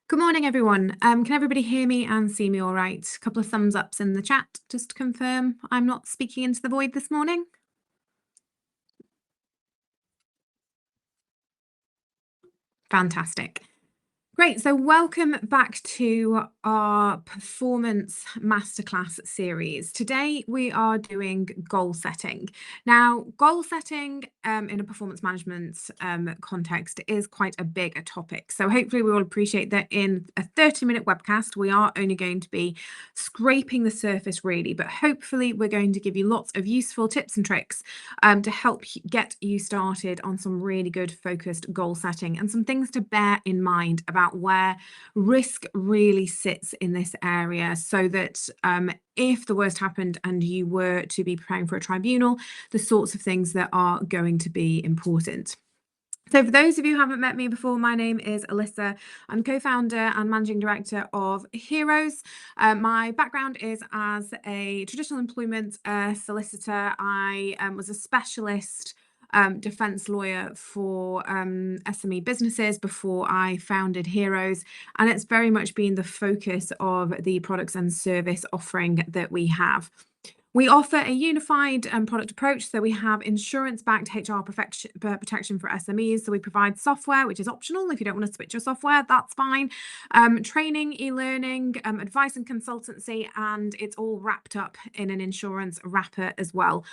Good morning, everyone. Can everybody hear me and see me all right? A couple of thumbs ups in the chat just to confirm I'm not speaking into the void this morning. Fantastic. Great. So, welcome back to our Performance Masterclass series. Today, we are doing goal setting. Now, goal setting in a performance management context is quite a big topic. So, hopefully, we will appreciate that in a 30-minute webcast, we are only going to be scraping the surface, really. But hopefully, we're going to give you lots of useful tips and tricks to help get you started on some really good focused goal setting and some things to bear in mind about where risk really sits in this area, so that if the worst happened and you were to be preparing for a tribunal, the sorts of things that are going to be important. So for those of you who haven't met me before, my name is Alyssa. I'm co-founder and managing director of Heroes. My background is as a traditional employment solicitor. I was a specialist defense lawyer for SME businesses before I founded Heroes, and it's very much been the focus of the products and service offering that we have. We offer a unified product approach. So we have insurance-backed HR protection for SMEs. So we provide software, which is optional. If you don't want to switch your software, that's fine. Training, e-learning, advice and consultancy, and it's all wrapped up in an insurance wrapper as well.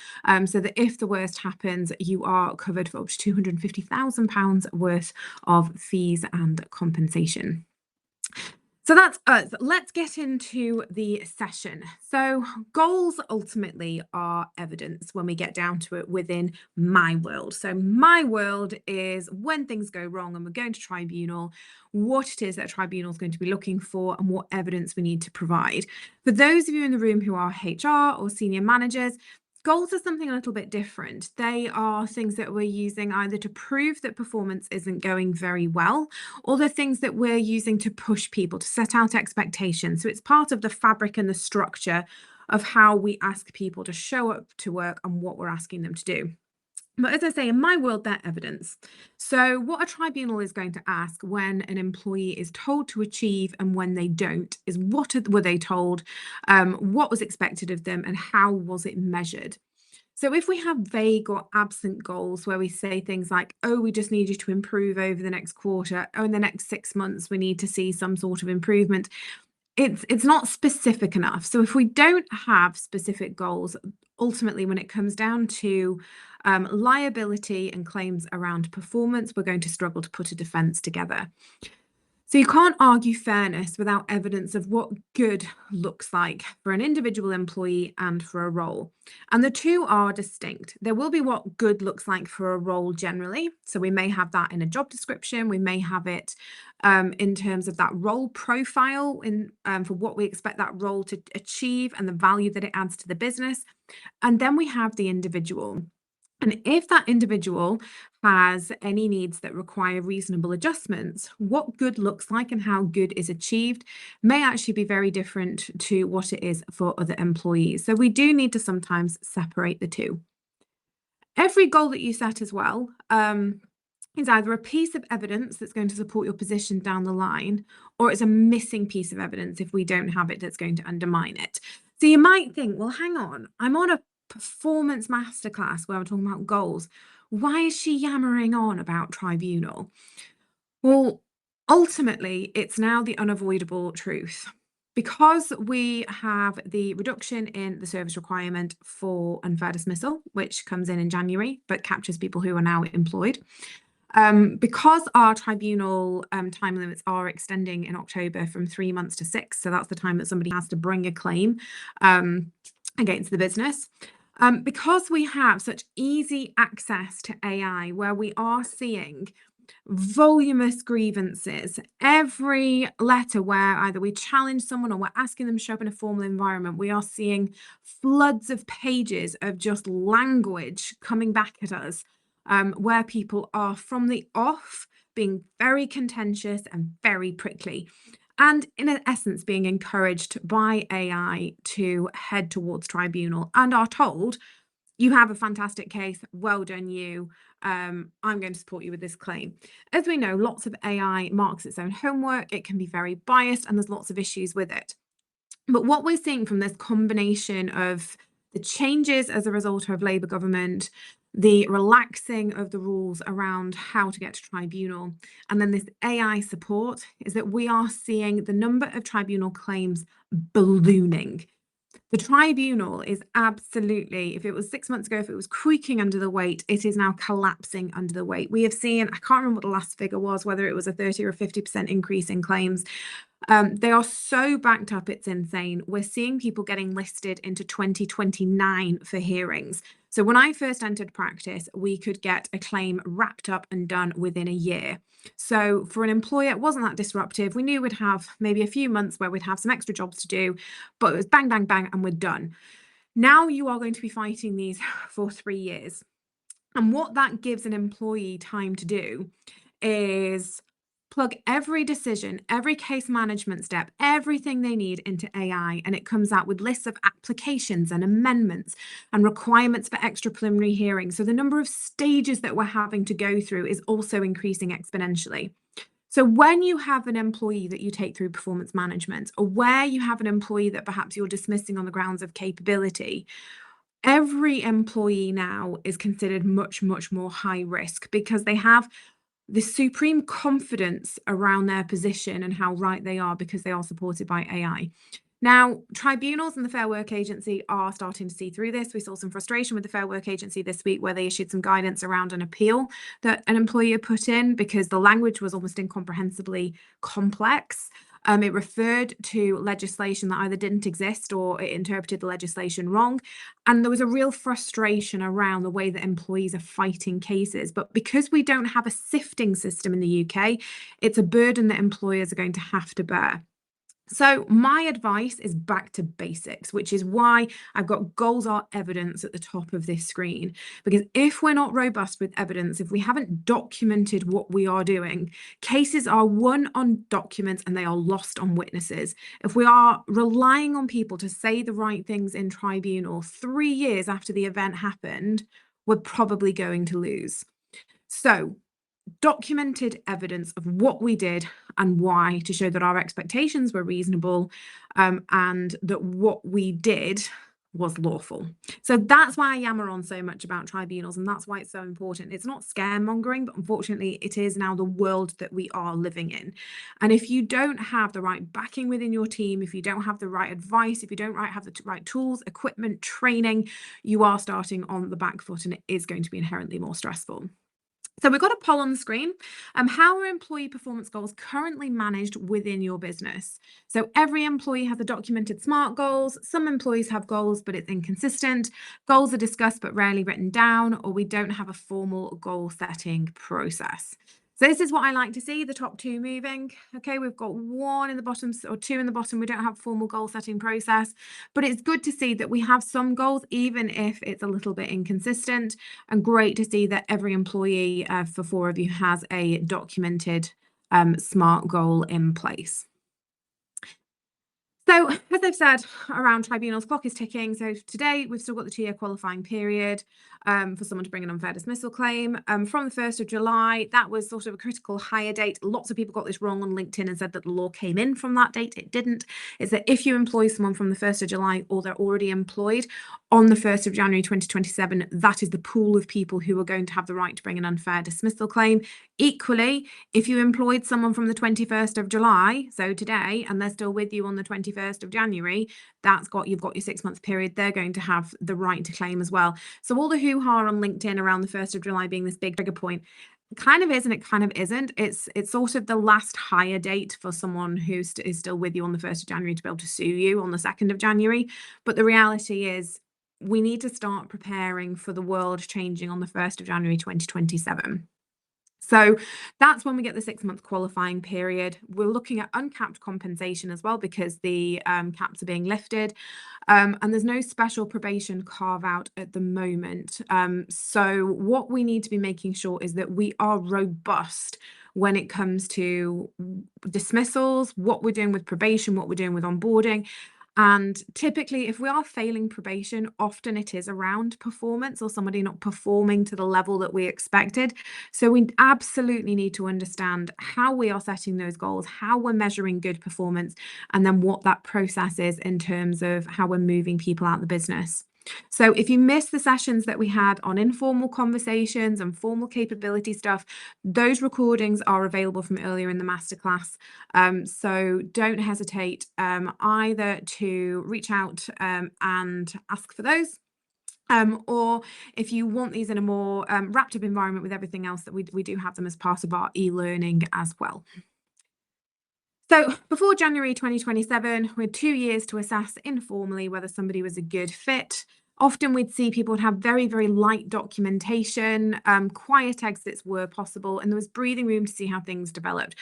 So that if the worst happens, you are covered for up to £250,000 worth of fees and compensation. So that's us. Let's get into the session. So goals ultimately are evidence when we get down to it within my world. So my world is when things go wrong and we're going to tribunal, what it is that a tribunal is going to be looking for and what evidence we need to provide. For those of you in the room who are HR or senior managers, goals are something a little bit different. They are things that we're using either to prove that performance isn't going very well, or the things that we're using to push people to set out expectations. So it's part of the fabric and the structure of how we ask people to show up to work and what we're asking them to do. But as I say, in my world, they're evidence. So what a tribunal is going to ask when an employee is told to achieve and when they don't is were they told, what was expected of them, and how was it measured? So if we have vague or absent goals where we say things like, oh, we just need you to improve over the next quarter, oh, in the next 6 months, we need to see some sort of improvement, it's not specific enough. So if we don't have specific goals, ultimately, when it comes down to liability and claims around performance, we're going to struggle to put a defence together. So you can't argue fairness without evidence of what good looks like for an individual employee and for a role. And the two are distinct. There will be what good looks like for a role generally. So we may have that in a job description. We may have it in terms of that role profile for what we expect that role to achieve and the value that it adds to the business. And then we have the individual. And if that individual has any needs that require reasonable adjustments, what good looks like and how good is achieved may actually be very different to what it is for other employees. So we do need to sometimes separate the two. Every goal that you set as well is either a piece of evidence that's going to support your position down the line, or it's a missing piece of evidence if we don't have it that's going to undermine it. So you might think, well, hang on, I'm on a performance masterclass where we're talking about goals. Why is she yammering on about tribunal? Well, ultimately, it's now the unavoidable truth. Because we have the reduction in the service requirement for unfair dismissal, which comes in January, but captures people who are now employed. Because our tribunal time limits are extending in October from 3 months to 6, so that's the time that somebody has to bring a claim against the business. Because we have such easy access to AI, where we are seeing voluminous grievances, every letter where either we challenge someone or we're asking them to show up in a formal environment, we are seeing floods of pages of just language coming back at us, where people are from the off being very contentious and very prickly, and in essence being encouraged by AI to head towards tribunal and are told, you have a fantastic case, well done you, I'm going to support you with this claim. As we know, lots of AI marks its own homework. It can be very biased and there's lots of issues with it. But what we're seeing from this combination of the changes as a result of Labour government, the relaxing of the rules around how to get to tribunal, and then this AI support, is that we are seeing the number of tribunal claims ballooning. The tribunal is absolutely, if it was 6 months ago, if it was creaking under the weight, it is now collapsing under the weight. We have seen, I can't remember what the last figure was, whether it was a 30 or 50% increase in claims. They are so backed up, it's insane. We're seeing people getting listed into 2029 for hearings. So when I first entered practice, we could get a claim wrapped up and done within a year. So for an employer, it wasn't that disruptive. We knew we'd have maybe a few months where we'd have some extra jobs to do, but it was bang, bang, bang, and we're done. Now you are going to be fighting these for 3 years. And what that gives an employee time to do is plug every decision, every case management step, everything they need into AI, and it comes out with lists of applications and amendments and requirements for extra preliminary hearings. So the number of stages that we're having to go through is also increasing exponentially. So when you have an employee that you take through performance management, or where you have an employee that perhaps you're dismissing on the grounds of capability, every employee now is considered much, much more high risk because they have the supreme confidence around their position and how right they are because they are supported by AI. Now, tribunals and the Fair Work Agency are starting to see through this. We saw some frustration with the Fair Work Agency this week where they issued some guidance around an appeal that an employer put in because the language was almost incomprehensibly complex. It referred to legislation that either didn't exist or it interpreted the legislation wrong. And there was a real frustration around the way that employees are fighting cases. But because we don't have a sifting system in the UK, it's a burden that employers are going to have to bear. So my advice is back to basics, which is why I've got goals are evidence at the top of this screen. Because if we're not robust with evidence, if we haven't documented what we are doing, cases are won on documents and they are lost on witnesses. If we are relying on people to say the right things in tribunal 3 years after the event happened, we're probably going to lose. So documented evidence of what we did and why to show that our expectations were reasonable and that what we did was lawful. So that's why I yammer on so much about tribunals, and that's why it's so important. It's not scaremongering, but unfortunately it is now the world that we are living in. And if you don't have the right backing within your team, if you don't have the right advice, if you don't have the right tools, equipment, training, you are starting on the back foot and it is going to be inherently more stressful. So we've got a poll on the screen. How are employee performance goals currently managed within your business? So every employee has a documented SMART goals. Some employees have goals, but it's inconsistent. Goals are discussed but rarely written down, or we don't have a formal goal setting process. So this is what I like to see, the top two moving. Okay, we've got one in the bottom or two in the bottom. We don't have a formal goal setting process, but it's good to see that we have some goals, even if it's a little bit inconsistent, and great to see that every employee for 4 of you has a documented SMART goal in place. So, as I've said, around tribunals, clock is ticking. So today we've still got the 2-year qualifying period for someone to bring an unfair dismissal claim. From the 1st of July, that was sort of a critical hire date. Lots of people got this wrong on LinkedIn and said that the law came in from that date. It didn't. It's that if you employ someone from the 1st of July or they're already employed on the 1st of January 2027, that is the pool of people who are going to have the right to bring an unfair dismissal claim. Equally, if you employed someone from the 21st of July, so today, and they're still with you on the 21st of January, you've got your 6-month period, they're going to have the right to claim as well. So all the hoo-ha on LinkedIn around the 1st of July being this big trigger point kind of is and it kind of isn't. It's sort of the last hire date for someone who is still with you on the 1st of January to be able to sue you on the 2nd of January. But the reality is we need to start preparing for the world changing on the 1st of January 2027. So that's when we get the 6-month qualifying period. We're looking at uncapped compensation as well because the caps are being lifted. And there's no special probation carve out at the moment. So what we need to be making sure is that we are robust when it comes to dismissals, what we're doing with probation, what we're doing with onboarding. And typically, if we are failing probation, often it is around performance or somebody not performing to the level that we expected. So we absolutely need to understand how we are setting those goals, how we're measuring good performance, and then what that process is in terms of how we're moving people out of the business. So if you missed the sessions that we had on informal conversations and formal capability stuff, those recordings are available from earlier in the masterclass. So don't hesitate either to reach out and ask for those. Or if you want these in a more wrapped up environment with everything else that we do have them as part of our e-learning as well. So before January 2027, we had 2 years to assess informally whether somebody was a good fit. Often we'd see people would have very, very light documentation, quiet exits were possible, and there was breathing room to see how things developed.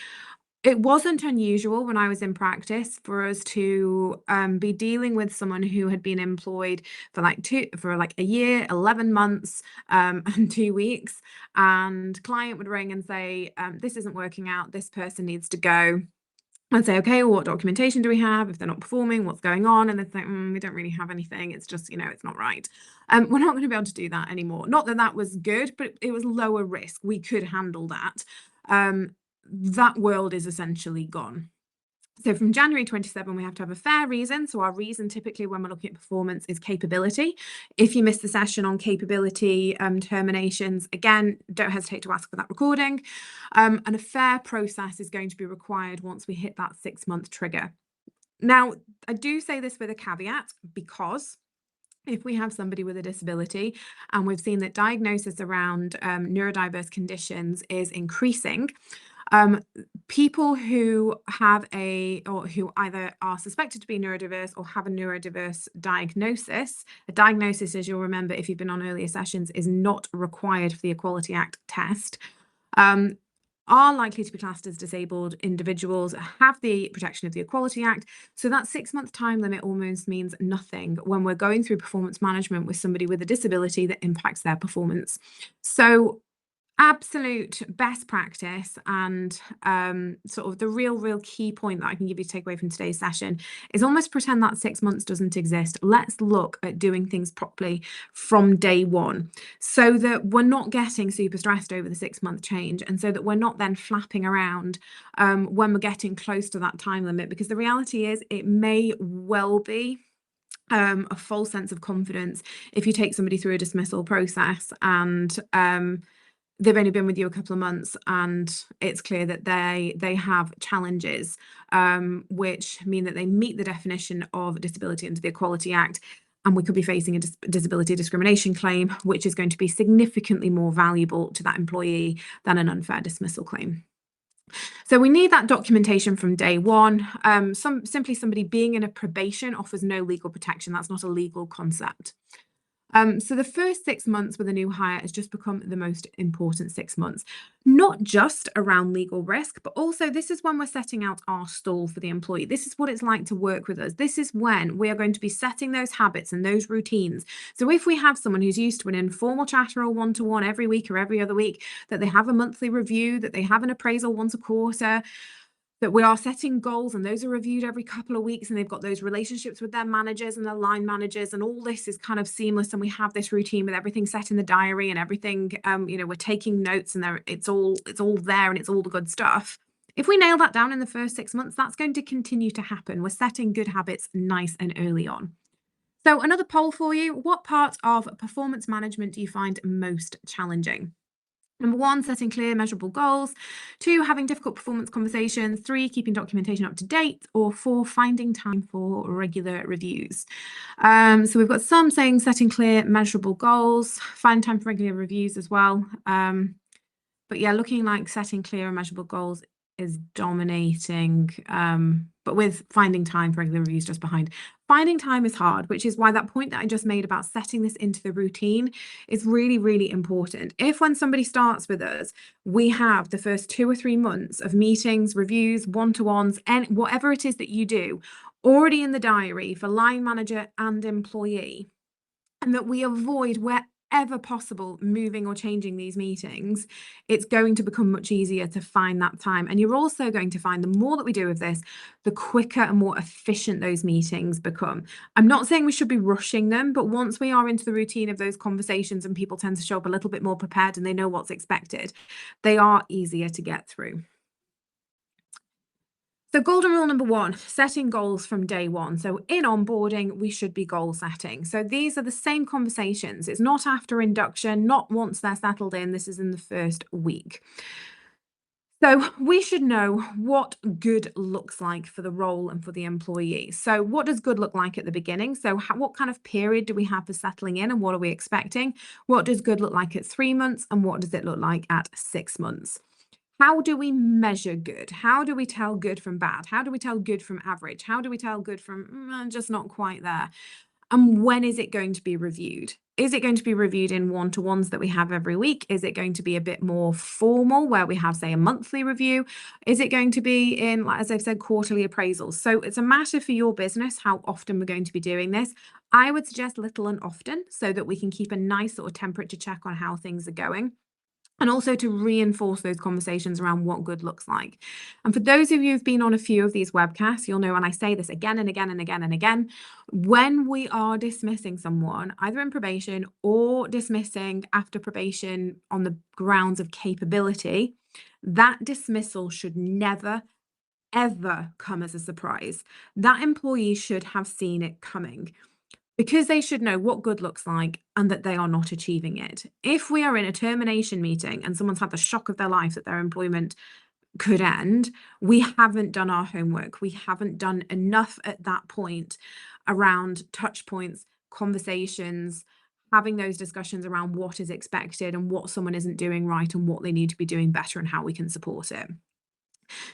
It wasn't unusual when I was in practice for us to be dealing with someone who had been employed for like a year, 11 months, and 2 weeks, and client would ring and say, this isn't working out, this person needs to go. I'd say, okay, well, what documentation do we have? If they're not performing, what's going on? And they'd say, we don't really have anything. It's just, it's not right. We're not going to be able to do that anymore. Not that that was good, but it was lower risk. We could handle that. That world is essentially gone. So from January 27, we have to have a fair reason. So our reason typically when we're looking at performance is capability. If you missed the session on capability terminations, again, don't hesitate to ask for that recording. And a fair process is going to be required once we hit that 6-month trigger. Now, I do say this with a caveat because if we have somebody with a disability and we've seen that diagnosis around neurodiverse conditions is increasing, people who have who either are suspected to be neurodiverse or have a neurodiverse diagnosis, a diagnosis, as you'll remember if you've been on earlier sessions, is not required for the Equality Act test, are likely to be classed as disabled individuals, have the protection of the Equality Act. So that 6-month time limit almost means nothing when we're going through performance management with somebody with a disability that impacts their performance. So absolute best practice and sort of the real key point that I can give you to take away from today's session is almost pretend that 6 months doesn't exist. Let's look at doing things properly from day one so that we're not getting super stressed over the 6-month change, and so that we're not then flapping around when we're getting close to that time limit, because the reality is it may well be a false sense of confidence if you take somebody through a dismissal process and they've only been with you a couple of months and it's clear that they have challenges which mean that they meet the definition of disability under the Equality Act, and we could be facing a disability discrimination claim, which is going to be significantly more valuable to that employee than an unfair dismissal claim. So we need that documentation from day one. Simply somebody being in a probation offers no legal protection. That's not a legal concept. So the first 6 months with a new hire has just become the most important 6 months, not just around legal risk, but also this is when we're setting out our stall for the employee. This is what it's like to work with us. This is when we are going to be setting those habits and those routines. So if we have someone who's used to an informal chat or a one-to-one every week or every other week, that they have a monthly review, that they have an appraisal once a quarter, that we are setting goals and those are reviewed every couple of weeks, and they've got those relationships with their managers and their line managers, and all this is kind of seamless, and we have this routine with everything set in the diary and everything, we're taking notes and it's all there and it's all the good stuff. If we nail that down in the first 6 months, that's going to continue to happen. We're setting good habits nice and early on. So another poll for you: what part of performance management do you find most challenging? Number 1, setting clear, measurable goals. 2, having difficult performance conversations. 3, keeping documentation up to date. Or 4, finding time for regular reviews. So we've got some saying setting clear, measurable goals, find time for regular reviews as well. But yeah, looking like setting clear and measurable goals is dominating, but with finding time for regular reviews just behind. Finding time is hard, which is why that point that I just made about setting this into the routine is really, really important. If when somebody starts with us, we have the first 2 or 3 months of meetings, reviews, one-to-ones, and whatever it is that you do already in the diary for line manager and employee, and that we avoid ever possible moving or changing these meetings, it's going to become much easier to find that time. And you're also going to find the more that we do of this, the quicker and more efficient those meetings become. I'm not saying we should be rushing them, but once we are into the routine of those conversations and people tend to show up a little bit more prepared and they know what's expected, they are easier to get through. So golden rule number 1, setting goals from day 1. So in onboarding, we should be goal setting. So these are the same conversations. It's not after induction, not once they're settled in. This is in the first week. So we should know what good looks like for the role and for the employee. So what does good look like at the beginning? So what kind of period do we have for settling in and what are we expecting? What does good look like at 3 months and what does it look like at 6 months? How do we measure good? How do we tell good from bad? How do we tell good from average? How do we tell good from just not quite there? And when is it going to be reviewed? Is it going to be reviewed in one-to-ones that we have every week? Is it going to be a bit more formal where we have, say, a monthly review? Is it going to be in, like, as I've said, quarterly appraisals? So it's a matter for your business how often we're going to be doing this. I would suggest little and often so that we can keep a nice sort of temperature check on how things are going. And also to reinforce those conversations around what good looks like. And for those of you who've been on a few of these webcasts, you'll know, and I say this again and again and again and again, when we are dismissing someone, either in probation or dismissing after probation on the grounds of capability, that dismissal should never, ever come as a surprise. That employee should have seen it coming, because they should know what good looks like and that they are not achieving it. If we are in a termination meeting and someone's had the shock of their life that their employment could end, we haven't done our homework. We haven't done enough at that point around touch points, conversations, having those discussions around what is expected and what someone isn't doing right and what they need to be doing better and how we can support it.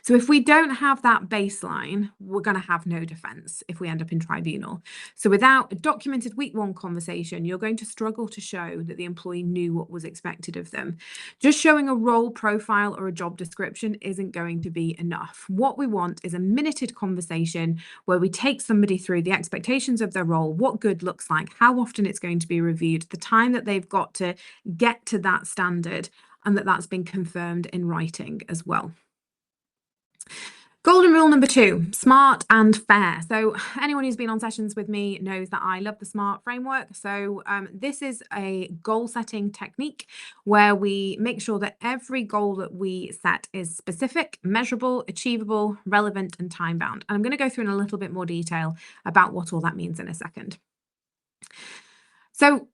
So if we don't have that baseline, we're going to have no defense if we end up in tribunal. So without a documented week 1 conversation, you're going to struggle to show that the employee knew what was expected of them. Just showing a role profile or a job description isn't going to be enough. What we want is a minuted conversation where we take somebody through the expectations of their role, what good looks like, how often it's going to be reviewed, the time that they've got to get to that standard, and that that's been confirmed in writing as well. Golden rule number 2, smart and fair. So anyone who's been on sessions with me knows that I love the SMART framework. So this is a goal setting technique where we make sure that every goal that we set is specific, measurable, achievable, relevant, and time bound. And I'm going to go through in a little bit more detail about what all that means in a second. So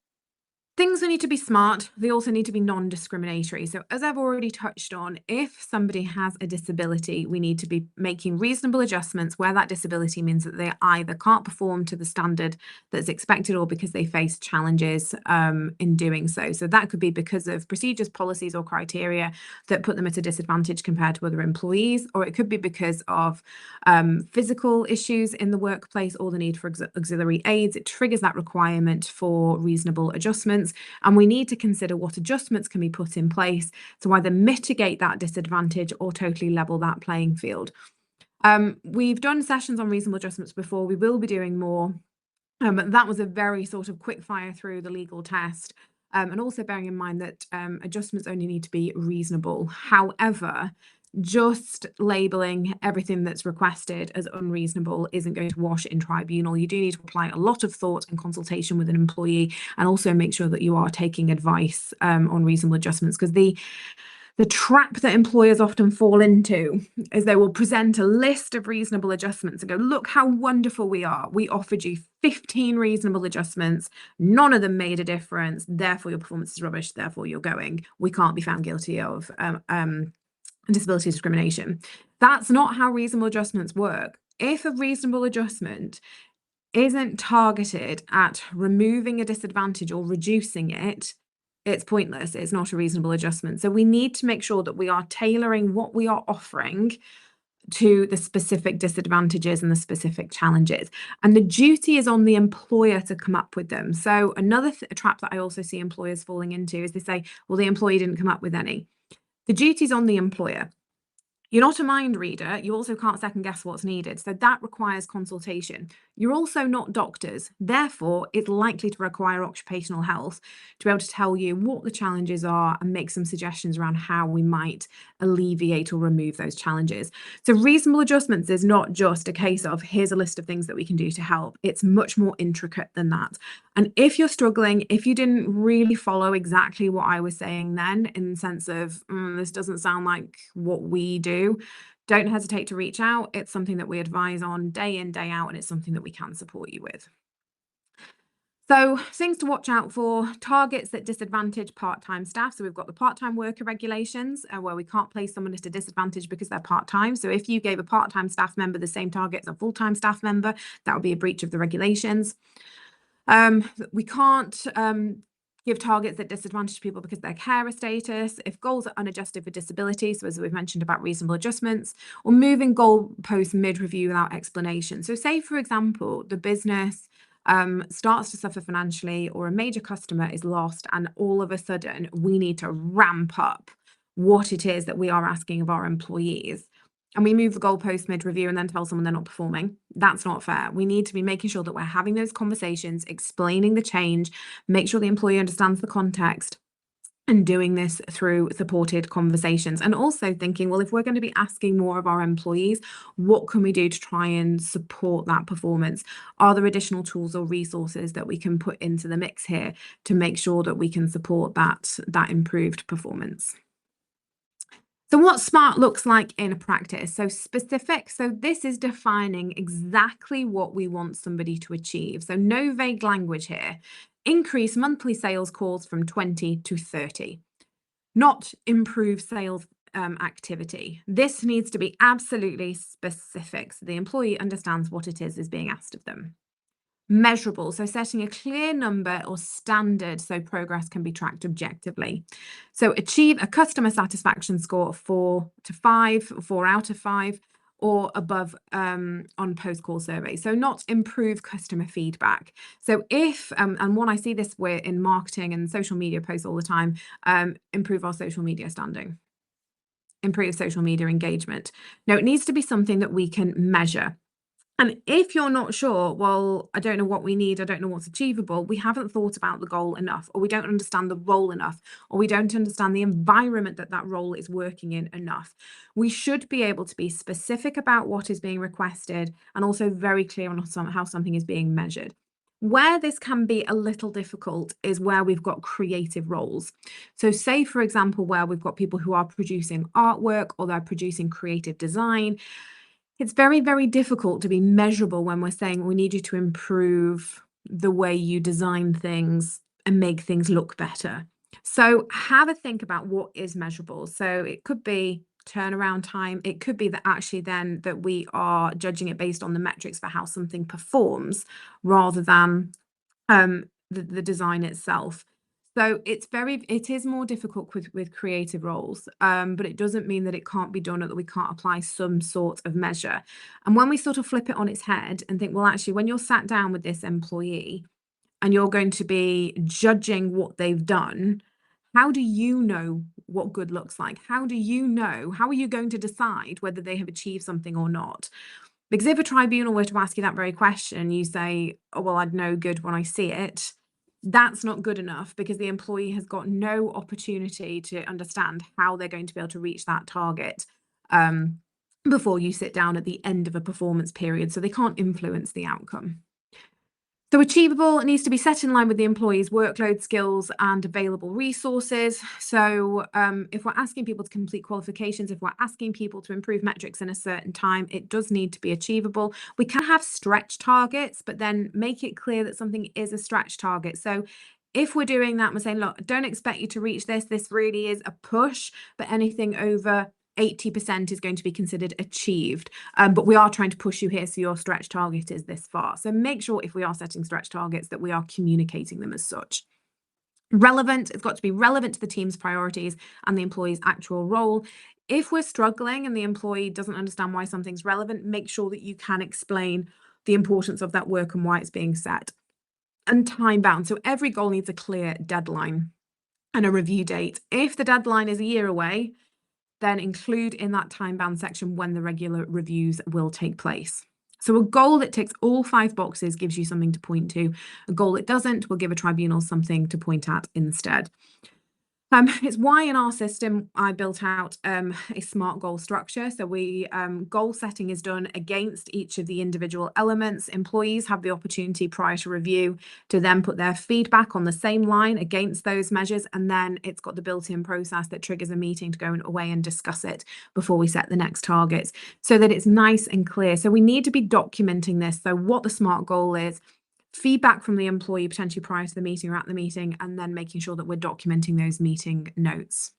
things need to be smart. They also need to be non-discriminatory. So as I've already touched on, if somebody has a disability, we need to be making reasonable adjustments where that disability means that they either can't perform to the standard that's expected or because they face challenges in doing so. So that could be because of procedures, policies, or criteria that put them at a disadvantage compared to other employees, or it could be because of physical issues in the workplace or the need for auxiliary aids. It triggers that requirement for reasonable adjustments. And we need to consider what adjustments can be put in place to either mitigate that disadvantage or totally level that playing field. We've done sessions on reasonable adjustments before. We will be doing more. But that was a very sort of quick fire through the legal test. And also bearing in mind that adjustments only need to be reasonable. However, just labeling everything that's requested as unreasonable isn't going to wash in tribunal. You do need to apply a lot of thought and consultation with an employee, and also make sure that you are taking advice on reasonable adjustments, because the trap that employers often fall into is they will present a list of reasonable adjustments and go, look how wonderful we are. We offered you 15 reasonable adjustments. None of them made a difference. Therefore, your performance is rubbish. Therefore, you're going. We can't be found guilty of disability discrimination. That's not how reasonable adjustments work. If a reasonable adjustment isn't targeted at removing a disadvantage or reducing it, it's pointless. It's not a reasonable adjustment. So we need to make sure that we are tailoring what we are offering to the specific disadvantages and the specific challenges. And the duty is on the employer to come up with them. So another trap that I also see employers falling into is they say, well, the employee didn't come up with any. The duty's on the employer. You're not a mind reader. You also can't second guess what's needed. So that requires consultation. You're also not doctors. Therefore, it's likely to require occupational health to be able to tell you what the challenges are and make some suggestions around how we might alleviate or remove those challenges. So reasonable adjustments is not just a case of here's a list of things that we can do to help. It's much more intricate than that. And if you're struggling, if you didn't really follow exactly what I was saying then, in the sense of this doesn't sound like what we do, don't hesitate to reach out. It's something that we advise on day in, day out, and it's something that we can support you with. So things to watch out for: targets that disadvantage part-time staff. So we've got the part-time worker regulations where we can't place someone at a disadvantage because they're part-time. So if you gave a part-time staff member the same target as a full-time staff member, that would be a breach of the regulations. We can't give targets that disadvantage people because of their carer status, if goals are unadjusted for disability, so as we've mentioned about reasonable adjustments, or moving goalposts mid-review without explanation. So say, for example, the business starts to suffer financially, or a major customer is lost, and all of a sudden we need to ramp up what it is that we are asking of our employees. And we move the goalpost mid-review and then tell someone they're not performing. That's not fair. We need to be making sure that we're having those conversations, explaining the change, make sure the employee understands the context, and doing this through supported conversations. And also thinking, well, if we're going to be asking more of our employees, what can we do to try and support that performance? Are there additional tools or resources that we can put into the mix here to make sure that we can support that improved performance? So what SMART looks like in practice. So specific. So this is defining exactly what we want somebody to achieve. So no vague language here. Increase monthly sales calls from 20 to 30, not improve sales activity. This needs to be absolutely specific so the employee understands what it is being asked of them. Measurable, so setting a clear number or standard so progress can be tracked objectively. So achieve a customer satisfaction score of 4 to 5, 4 out of 5, or above on post-call surveys. So not improve customer feedback. So if, and one I see this with in marketing and social media posts all the time, improve our social media standing, improve social media engagement. Now it needs to be something that we can measure. And if you're not sure, well, I don't know what we need, I don't know what's achievable, we haven't thought about the goal enough, or we don't understand the role enough, or we don't understand the environment that that role is working in enough. We should be able to be specific about what is being requested and also very clear on how something is being measured. Where this can be a little difficult is where we've got creative roles. So say, for example, where we've got people who are producing artwork or they're producing creative design. It's very, very difficult to be measurable when we're saying we need you to improve the way you design things and make things look better. So have a think about what is measurable. So it could be turnaround time. It could be that actually then that we are judging it based on the metrics for how something performs rather than the design itself. So it is more difficult with creative roles, but it doesn't mean that it can't be done or that we can't apply some sort of measure. And when we sort of flip it on its head and think, well, actually, when you're sat down with this employee and you're going to be judging what they've done, how do you know what good looks like? How are you going to decide whether they have achieved something or not? Because if a tribunal were to ask you that very question, you say, oh, well, I'd know good when I see it. That's not good enough because the employee has got no opportunity to understand how they're going to be able to reach that target before you sit down at the end of a performance period. So they can't influence the outcome. So achievable, it needs to be set in line with the employee's workload, skills, and available resources. So if we're asking people to complete qualifications, if we're asking people to improve metrics in a certain time, it does need to be achievable. We can have stretch targets, but then make it clear that something is a stretch target. So if we're doing that, we're saying, look, don't expect you to reach this. This really is a push, but anything over 80% is going to be considered achieved. But we are trying to push you here, so your stretch target is this far. So make sure if we are setting stretch targets that we are communicating them as such. Relevant, it's got to be relevant to the team's priorities and the employee's actual role. If we're struggling and the employee doesn't understand why something's relevant, make sure that you can explain the importance of that work and why it's being set. And time bound. So every goal needs a clear deadline and a review date. If the deadline is a year away, then include in that time bound section when the regular reviews will take place. So a goal that ticks all 5 boxes gives you something to point to. A goal that doesn't will give a tribunal something to point at instead. It's why in our system I built out a SMART goal structure. So we goal setting is done against each of the individual elements. Employees have the opportunity prior to review to then put their feedback on the same line against those measures, and then it's got the built-in process that triggers a meeting to go away and discuss it before we set the next targets, so that it's nice and clear. So we need to be documenting this. So what the SMART goal is, feedback from the employee potentially prior to the meeting or at the meeting, and then making sure that we're documenting those meeting notes.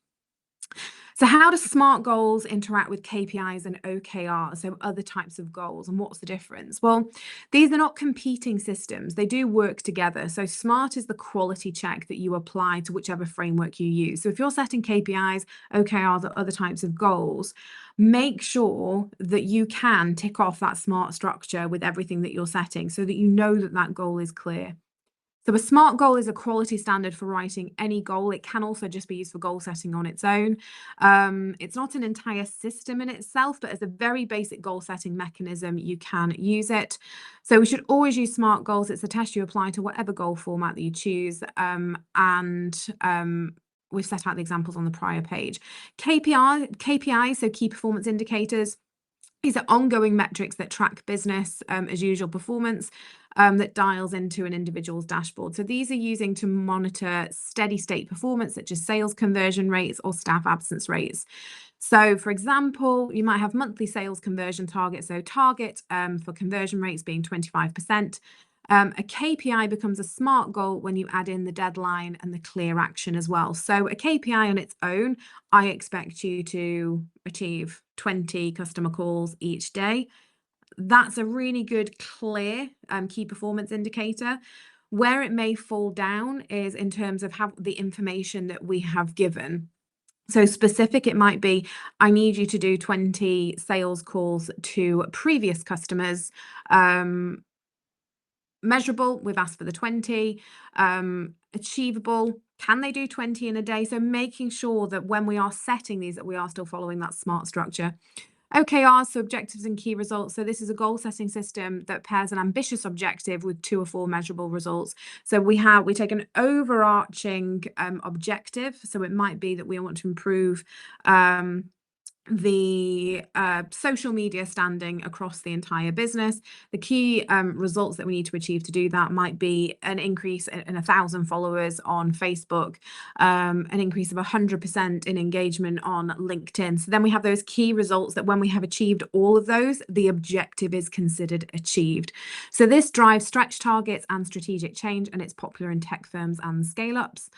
So how do SMART goals interact with KPIs and OKRs, so other types of goals, and what's the difference? Well, these are not competing systems. They do work together. So SMART is the quality check that you apply to whichever framework you use. So if you're setting KPIs, OKRs, or other types of goals, make sure that you can tick off that SMART structure with everything that you're setting so that you know that that goal is clear. So a SMART goal is a quality standard for writing any goal. It can also just be used for goal setting on its own. It's not an entire system in itself, but as a very basic goal setting mechanism, you can use it. So we should always use SMART goals. It's a test you apply to whatever goal format that you choose. We've set out the examples on the prior page. KPIs, so key performance indicators. These are ongoing metrics that track business as usual performance that dials into an individual's dashboard. So these are using to monitor steady state performance, such as sales conversion rates or staff absence rates. So for example, you might have monthly sales conversion targets. So target for conversion rates being 25%. A KPI becomes a SMART goal when you add in the deadline and the clear action as well. So a KPI on its own, I expect you to achieve 20 customer calls each day. That's a really good, clear key performance indicator. Where it may fall down is in terms of how the information that we have given. So specific, it might be, I need you to do 20 sales calls to previous customers. Measurable, we've asked for the 20. Achievable, can they do 20 in a day? So making sure that when we are setting these, that we are still following that SMART structure. OKRs, so objectives and key results. So this is a goal setting system that pairs an ambitious objective with 2 or 4 measurable results. So we take an overarching objective. So it might be that we want to improve the social media standing across the entire business. The key results that we need to achieve to do that might be an increase in 1,000 followers on Facebook, an increase of 100% in engagement on LinkedIn. So then we have those key results that when we have achieved all of those, the objective is considered achieved. So this drives stretch targets and strategic change, and it's popular in tech firms and scale-ups.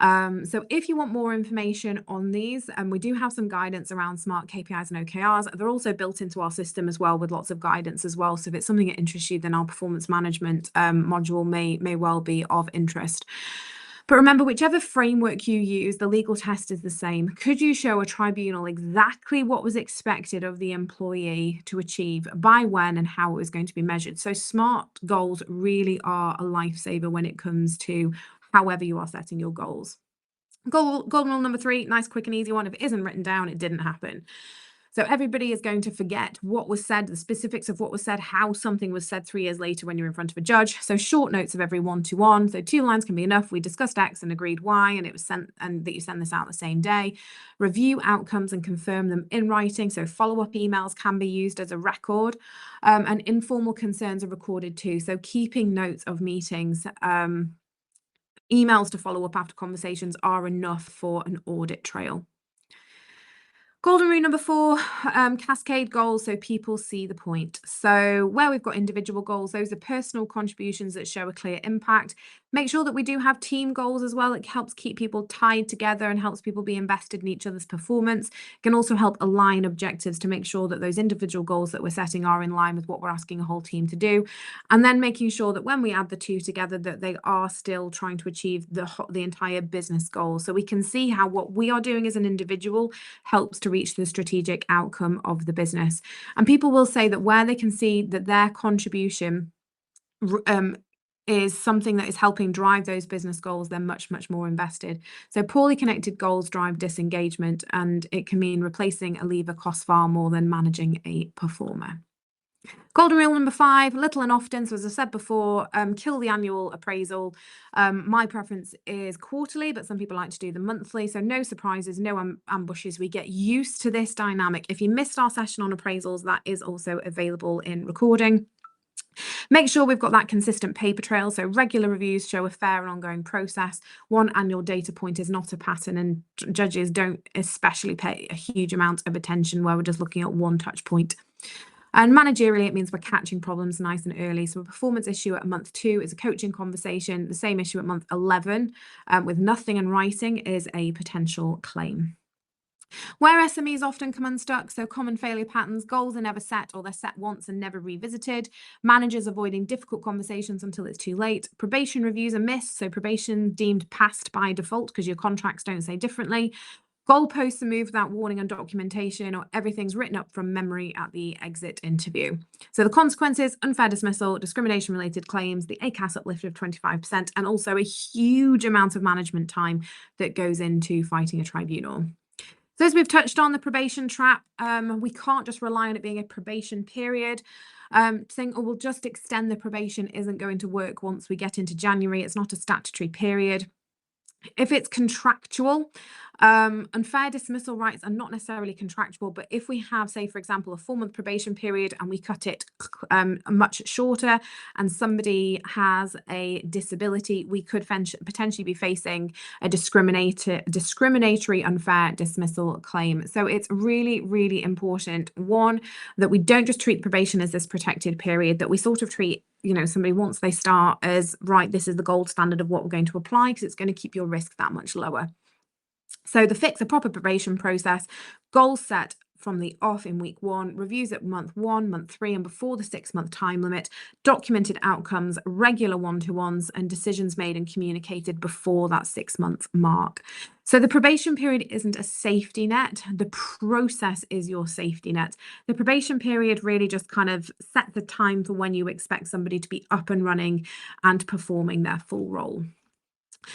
So if you want more information on these, we do have some guidance around SMART KPIs and OKRs. They're also built into our system as well with lots of guidance as well. So if it's something that interests you, then our performance management module may well be of interest. But remember, whichever framework you use, the legal test is the same. Could you show a tribunal exactly what was expected of the employee to achieve, by when, and how it was going to be measured? So SMART goals really are a lifesaver when it comes to however you are setting your goals. Golden rule number 3, nice, quick and easy one. If it isn't written down, it didn't happen. So everybody is going to forget what was said, the specifics of what was said, how something was said 3 years later when you're in front of a judge. So short notes of every 1-to-1. So 2 lines can be enough. We discussed X and agreed Y, and it was sent, and that you send this out the same day. Review outcomes and confirm them in writing. So follow-up emails can be used as a record, and informal concerns are recorded too. So keeping notes of meetings. Emails to follow up after conversations are enough for an audit trail. Golden rule number 4, cascade goals, so people see the point. So where we've got individual goals, those are personal contributions that show a clear impact. Make sure that we do have team goals as well. It helps keep people tied together and helps people be invested in each other's performance. It can also help align objectives to make sure that those individual goals that we're setting are in line with what we're asking a whole team to do. And then making sure that when we add the 2 together, that they are still trying to achieve the entire business goal. So we can see how what we are doing as an individual helps to reach the strategic outcome of the business. And people will say that where they can see that their contribution is something that is helping drive those business goals, they're much more invested. So poorly connected goals drive disengagement, and it can mean replacing a lever costs far more than managing a performer. Golden rule number 5, little and often. So as I said before, kill the annual appraisal. My preference is quarterly, but some people like to do the monthly. So no surprises, no ambushes. We get used to this dynamic. If you missed our session on appraisals, that is also available in recording. Make sure we've got that consistent paper trail. So regular reviews show a fair and ongoing process. One annual data point is not a pattern, and judges don't especially pay a huge amount of attention where we're just looking at one touch point. And managerially, it means we're catching problems nice and early. So a performance issue at month 2 is a coaching conversation. The same issue at month 11 with nothing in writing is a potential claim. Where SMEs often come unstuck, so common failure patterns, goals are never set or they're set once and never revisited. Managers avoiding difficult conversations until it's too late. Probation reviews are missed, so probation deemed passed by default because your contracts don't say differently. Goalposts are moved without warning and documentation, or everything's written up from memory at the exit interview. So the consequences: unfair dismissal, discrimination-related claims, the ACAS uplift of 25%, and also a huge amount of management time that goes into fighting a tribunal. So as we've touched on, the probation trap, we can't just rely on it being a probation period. Saying, oh, we'll just extend the probation isn't going to work once we get into January. It's not a statutory period. If it's contractual, unfair dismissal rights are not necessarily contractual, but if we have, say, for example, a 4-month probation period and we cut it much shorter and somebody has a disability, we could potentially be facing a discriminatory unfair dismissal claim. So it's really, really important, one, that we don't just treat probation as this protected period, that we sort of treat somebody once they start as, right, this is the gold standard of what we're going to apply, because it's going to keep your risk that much lower. So the fix, a proper probation process, goals set from the off in week 1, reviews at month 1, month 3, and before the 6-month time limit, documented outcomes, regular one-to-ones, and decisions made and communicated before that 6-month mark. So the probation period isn't a safety net. The process is your safety net. The probation period really just kind of sets the time for when you expect somebody to be up and running and performing their full role.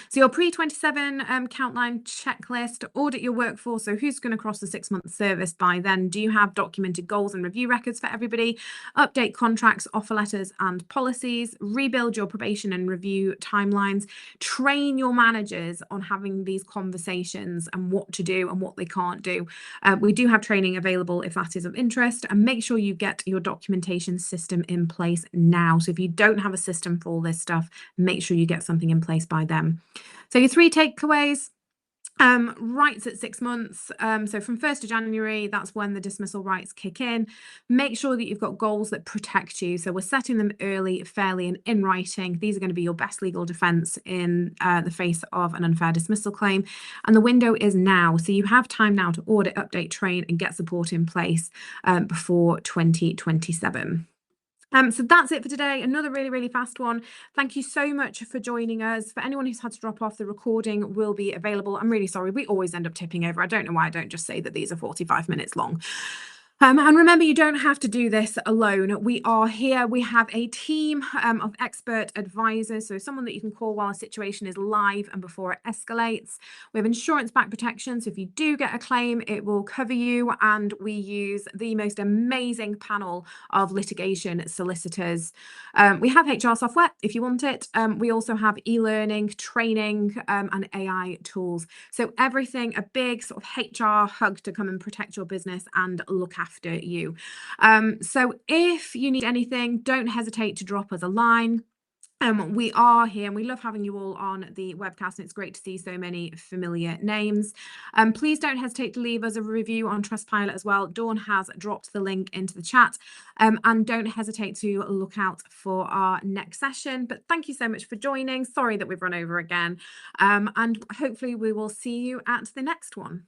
So your pre-27 countline checklist, audit your workforce. So who's going to cross the 6-month service by then? Do you have documented goals and review records for everybody? Update contracts, offer letters, and policies. Rebuild your probation and review timelines. Train your managers on having these conversations and what to do and what they can't do. We do have training available if that is of interest, and make sure you get your documentation system in place now. So if you don't have a system for all this stuff, make sure you get something in place by then. So your 3 takeaways: rights at 6 months. So from 1st of January, that's when the dismissal rights kick in. Make sure that you've got goals that protect you. So we're setting them early, fairly, and in writing. These are going to be your best legal defense in the face of an unfair dismissal claim. And the window is now. So you have time now to audit, update, train, and get support in place before 2027. So that's it for today. Another really, really fast one. Thank you so much for joining us. For anyone who's had to drop off, the recording will be available. I'm really sorry. We always end up tipping over. I don't know why I don't just say that these are 45 minutes long. And remember, you don't have to do this alone. We are here. We have a team of expert advisors, so someone that you can call while a situation is live and before it escalates. We have insurance-backed protection, so if you do get a claim, it will cover you, and we use the most amazing panel of litigation solicitors. We have HR software if you want it. We also have e-learning, training, and AI tools. So everything, a big sort of HR hug to come and protect your business and look after you. So if you need anything, don't hesitate to drop us a line. We are here and we love having you all on the webcast, and it's great to see so many familiar names. Please don't hesitate to leave us a review on Trustpilot as well. Dawn has dropped the link into the chat, and don't hesitate to look out for our next session. But thank you so much for joining. Sorry that we've run over again, and hopefully we will see you at the next one.